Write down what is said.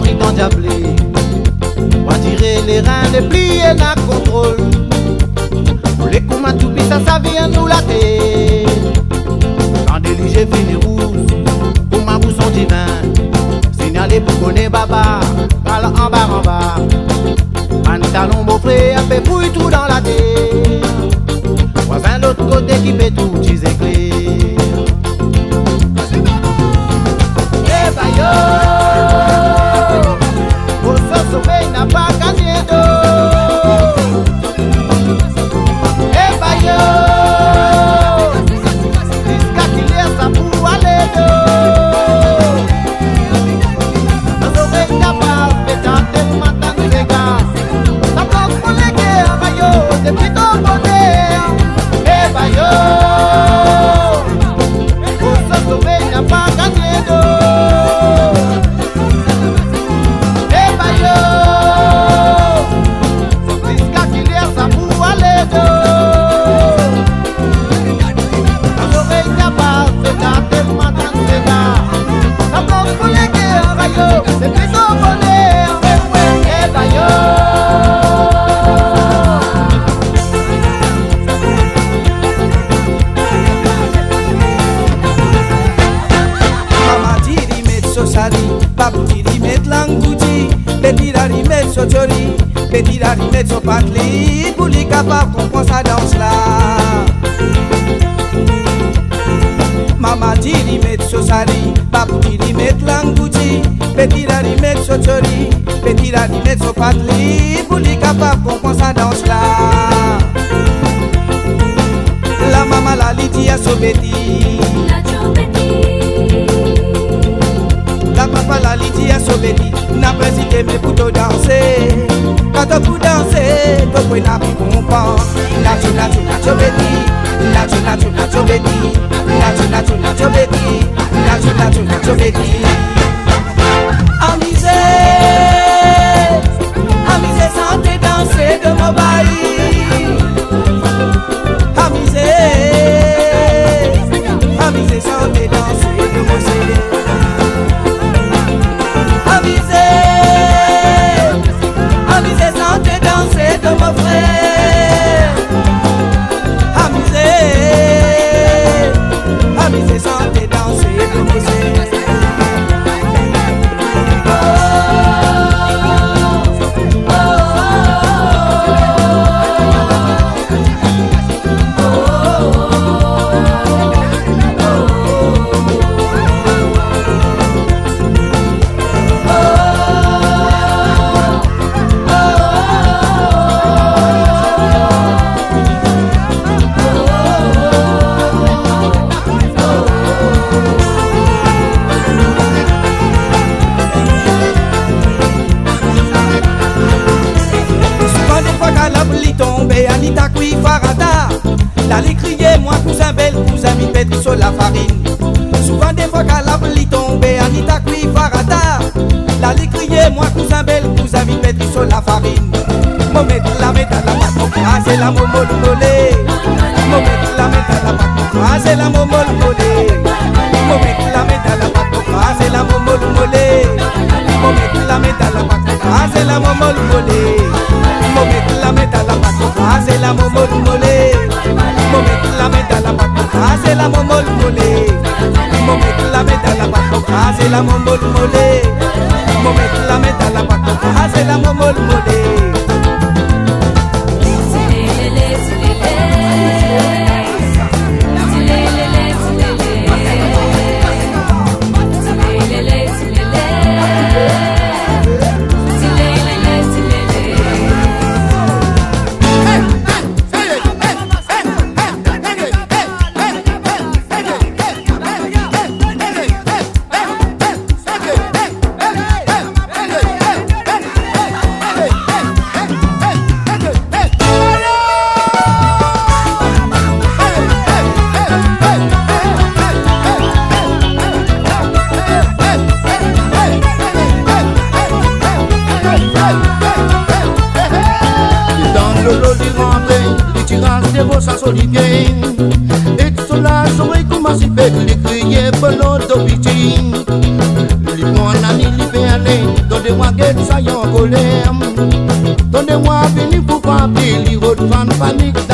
est endiablé. On va tirer les reins, les plier, la contrôle. Pour les coups, ma toupie, ça vient nous la tête. Quand déligé fini rouge, pour ma bousson divin. Signalé pour connaître baba, parle en bas. Pantalon beaupré, a fait fouille tout dans la tête. Voisin l'autre côté qui fait tout, disait clair. Eh bah yo, pour se sauver, n'a pas gagné d'eau. Eh bah yo, jusqu'à qu'il y ait ça pour aller d'eau. Nos oreilles n'a pas fait tenter le matin de dégâts. Ça bloque pour les guerres, bah yo, depuis ton bonheur. Eh bah yo, pour se sauver, n'a pas gagné d'eau. Eh bah yo, jusqu'à qu'il y ait ça pour aller d'eau. Nos oreilles n'a pas fait tenter le matin de dégâts. Ça bloque pour les guerres, bah yo, depuis ton bonheur. Eh bah yo. Babu diri met langouti, bedira met sotori, bedira met sopatli, pour les capables comprendre sa danse là. Mama diri met sosari, babu diri met langouti, bedira met sotori, bedira met sopatli, pour les capables comprendre sa danse là. La mama la liti a sobeti. La papa la liti a sobeti, n'a pas hésité mais pour te danser. Quand tu peux danser, tu peux n'a plus comprendre. La chuna sobeti, la chuna sobeti, la chuna sobeti, la chuna sobeti. Amusez, sentez danser de mon bailli. Amusez, sentez danser de mon série. Amusez, sentez danser de mon frère. Amusez, sentez danser de mon frère. Anita qui farada, d'aller crier moi cousin belle, cousin mi pète sur la farine. Souvent des fois qu'à la pluie tombe, Anita qui farada, d'aller crier moi cousin belle, cousin mi pète sur la farine. Momet la met à la patte, c'est la momole molée. Momet la met à la patte, c'est la momole molée. Momet la met à la patte, c'est la momole molée. Momet la met à la patte, c'est la momole molée. Momet la met à la patte, c'est la momole molée. Momet la met à la patte, c'est la momole molée. Momet la met à la patte, c'est la momole molée. Momet la met à la patte, c'est la momole molée. Et sur la soirée commence à faire les crier pour l'autre victime. Les bons amis, les péanés, Tendez-moi guette ça y en colère. Tendez-moi venir pour pas pile, il fan panique.